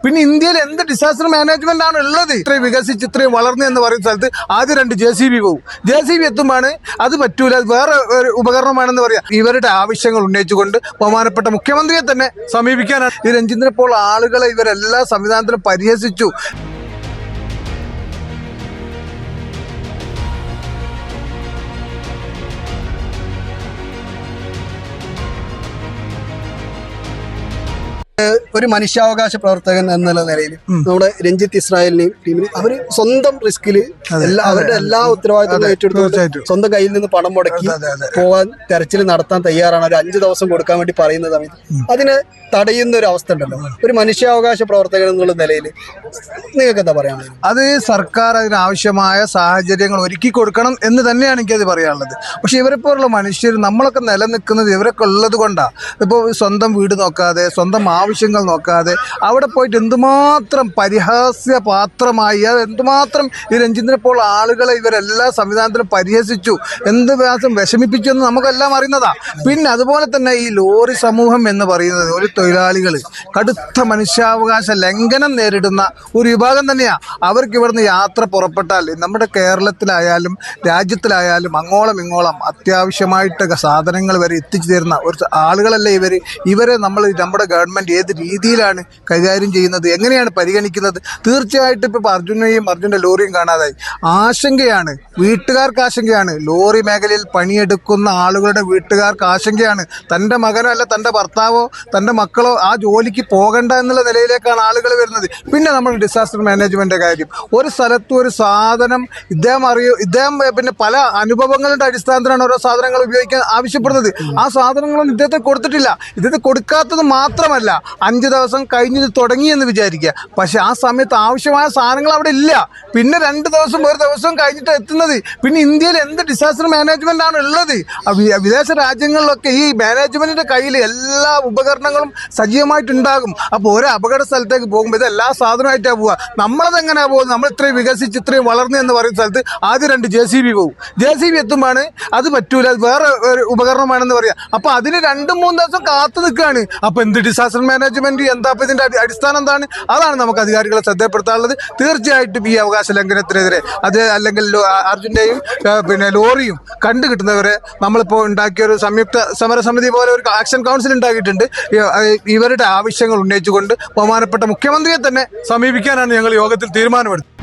പിന്നെ ഇന്ത്യയിൽ എന്ത് ഡിസാസ്റ്റർ മാനേജ്മെന്റ് ആണ് ഉള്ളത്? ഇത്രയും വികസിച്ച് ഇത്രയും വളർന്നു എന്ന് പറയുന്ന സ്ഥലത്ത് ആദ്യം 2 JCB പോകും. JCB എത്തുമ്പോഴാണ് അത് പറ്റൂല, അത് വേറെ ഒരു ഉപകരണമാണെന്ന് പറയാം. ഇവരുടെ ആവശ്യങ്ങൾ ഉന്നയിച്ചുകൊണ്ട് ബഹുമാനപ്പെട്ട മുഖ്യമന്ത്രിയെ തന്നെ സമീപിക്കാനാണ്. ഈ രഞ്ജിത്തിനെ പോലുള്ള ആളുകളെ ഇവരെല്ലാ സംവിധാനത്തിലും പരിഹസിച്ചു. ഒരു മനുഷ്യാവകാശ പ്രവർത്തകൻ എന്നുള്ള നിലയിൽ നമ്മുടെ രഞ്ജിത്ത് ഇസ്രായേലിനെയും ടീമിന് അവര് സ്വന്തം റിസ്കില് അവരുടെ എല്ലാ ഉത്തരവാദിത്തങ്ങളും ഏറ്റെടുത്തു സ്വന്തം കയ്യിൽ നിന്ന് പണം മുടക്കി പോകാൻ തെരച്ചിൽ നടത്താൻ തയ്യാറാണ്. ഒരു 5 ദിവസം കൊടുക്കാൻ വേണ്ടി പറയുന്ന സമയത്ത് അതിനെ തടയുന്ന ഒരു അവസ്ഥ ഉണ്ടല്ലോ. ഒരു മനുഷ്യാവകാശ പ്രവർത്തകൻ എന്നുള്ള നിലയിൽ നിങ്ങൾക്ക് എന്താ പറയാനുള്ളത്? അത് സർക്കാർ അതിനാവശ്യമായ സാഹചര്യങ്ങൾ ഒരുക്കി കൊടുക്കണം എന്ന് തന്നെയാണ് എനിക്കത് പറയാനുള്ളത്. പക്ഷെ ഇവരെ പോലുള്ള മനുഷ്യർ നമ്മളൊക്കെ നിലനിൽക്കുന്നത് ഇവരൊക്കെ ഉള്ളത് കൊണ്ടാണ്. ഇപ്പോൾ സ്വന്തം വീട് നോക്കാതെ, സ്വന്തം ആവശ്യങ്ങൾ നോക്കാതെ അവിടെ പോയിട്ട് എന്തുമാത്രം പരിഹാസ്യപാത്രമായി, അത് എന്തുമാത്രം ഈ രഞ്ജിത്തിനെ പോലുള്ള ആളുകളെ ഇവരെല്ലാ സംവിധാനത്തിലും പരിഹസിച്ചു, എന്ത് വ്യാസം വിഷമിപ്പിച്ചു എന്ന് നമുക്കെല്ലാം അറിയുന്നതാ. പിന്നെ അതുപോലെ തന്നെ ഈ ലോറി സമൂഹം എന്ന് പറയുന്നത് ഒരു തൊഴിലാളികൾ കടുത്ത മനുഷ്യാവകാശ ലംഘനം നേരിടുന്ന ഒരു വിഭാഗം തന്നെയാണ്. അവർക്ക് ഇവിടുന്ന് യാത്ര പുറപ്പെട്ടാൽ നമ്മുടെ കേരളത്തിലായാലും രാജ്യത്തിലായാലും അങ്ങോളം ഇങ്ങോളം അത്യാവശ്യമായിട്ട് സാധനങ്ങൾ വരെ എത്തിച്ചു തരുന്ന ഒരു ആളുകളല്ലേ ഇവരെ നമ്മുടെ ഗവൺമെന്റ് ഏത് രീതിയിലാണ് കൈകാര്യം ചെയ്യുന്നത്, എങ്ങനെയാണ് പരിഗണിക്കുന്നത്? തീർച്ചയായിട്ടും ഇപ്പോൾ അർജുൻ്റെ ലോറിയും കാണാതായി. ആശങ്കയാണ്, വീട്ടുകാർക്ക് ആശങ്കയാണ്. ലോറി മേഖലയിൽ പണിയെടുക്കുന്ന ആളുകളുടെ വീട്ടുകാർക്ക് ആശങ്കയാണ്. തൻ്റെ മകനോ അല്ല തൻ്റെ ഭർത്താവോ തൻ്റെ മക്കളോ ആ ജോലിക്ക് പോകണ്ട എന്നുള്ള നിലയിലേക്കാണ് ആളുകൾ വരുന്നത്. പിന്നെ നമ്മൾ ഡിസാസ്റ്റർ മാനേജ്മെന്റ് കാര്യം, ഒരു സ്ഥലത്ത് ഒരു സാധനം ഇദ്ദേഹം പിന്നെ പല അനുഭവങ്ങളുടെ അടിസ്ഥാനത്തിലാണ് ഓരോ സാധനങ്ങൾ ഉപയോഗിക്കാൻ ആവശ്യപ്പെടുന്നത്. ആ സാധനങ്ങളൊന്നും ഇദ്ദേഹത്തെ കൊടുത്തിട്ടില്ല. ഇദ്ദേഹത്തെ കൊടുക്കാത്തത് മാത്രമല്ല 5 ദിവസം കഴിഞ്ഞ് തുടങ്ങി എന്ന് വിചാരിക്കുക, പക്ഷെ ആ സമയത്ത് ആവശ്യമായ സാധനങ്ങൾ അവിടെ ഇല്ല. പിന്നെ 2 ദിവസം ഒരു ദിവസം കഴിഞ്ഞിട്ട് എത്തുന്നത്. പിന്നെ ഇന്ത്യയിൽ എന്ത് ഡിസാസ്റ്റർ മാനേജ്മെന്റ് ആണ് ഉള്ളത്? വിദേശ രാജ്യങ്ങളിലൊക്കെ ഈ മാനേജ്മെന്റിന്റെ കയ്യിൽ എല്ലാ ഉപകരണങ്ങളും സജീവമായിട്ടുണ്ടാകും. അപ്പോൾ ഒരു അപകട സ്ഥലത്തേക്ക് പോകുമ്പോൾ ഇത് എല്ലാ സാധനമായിട്ടാണ് പോവുക. നമ്മളതെങ്ങനെയാണ് പോകുന്നത്? നമ്മൾ ഇത്രയും വികസിച്ച് ഇത്രയും വളർന്നു എന്ന് പറയുന്ന സ്ഥലത്ത് ആദ്യം 2 JCB പോകും. JCB എത്തുമ്പോഴാണ് അത് പറ്റൂല, അത് വേറെ ഒരു ഉപകരണമാണെന്ന് പറയാം. അപ്പോൾ അതിന് 2-3 ദിവസം കാത്തു നിൽക്കുകയാണ്. അപ്പോൾ എന്ത് ഡിസാസ്റ്റർ മാനേജ്മെന്റ്? എന്താ ഇതിന്റെ അടിസ്ഥാനം എന്താണ്? അതാണ് നമുക്ക് അധികാരികളെ ശ്രദ്ധപ്പെടുത്താനുള്ളത്. തീർച്ചയായിട്ടും ഈ അവകാശ ലംഘനത്തിനെതിരെ അത് അല്ലെങ്കിൽ അർജുൻ്റെയും പിന്നെ ലോറിയും കണ്ടുകിട്ടുന്നവരെ നമ്മളിപ്പോൾ ഉണ്ടാക്കിയ ഒരു സംയുക്ത സമരസമിതി പോലെ ഒരു ആക്ഷൻ കൗൺസിൽ ഉണ്ടാക്കിയിട്ടുണ്ട്. ഇവരുടെ ആവശ്യങ്ങൾ ഉന്നയിച്ചുകൊണ്ട് ബഹുമാനപ്പെട്ട മുഖ്യമന്ത്രിയെ തന്നെ സമീപിക്കാനാണ് ഞങ്ങൾ യോഗത്തിൽ തീരുമാനമെടുത്തത്.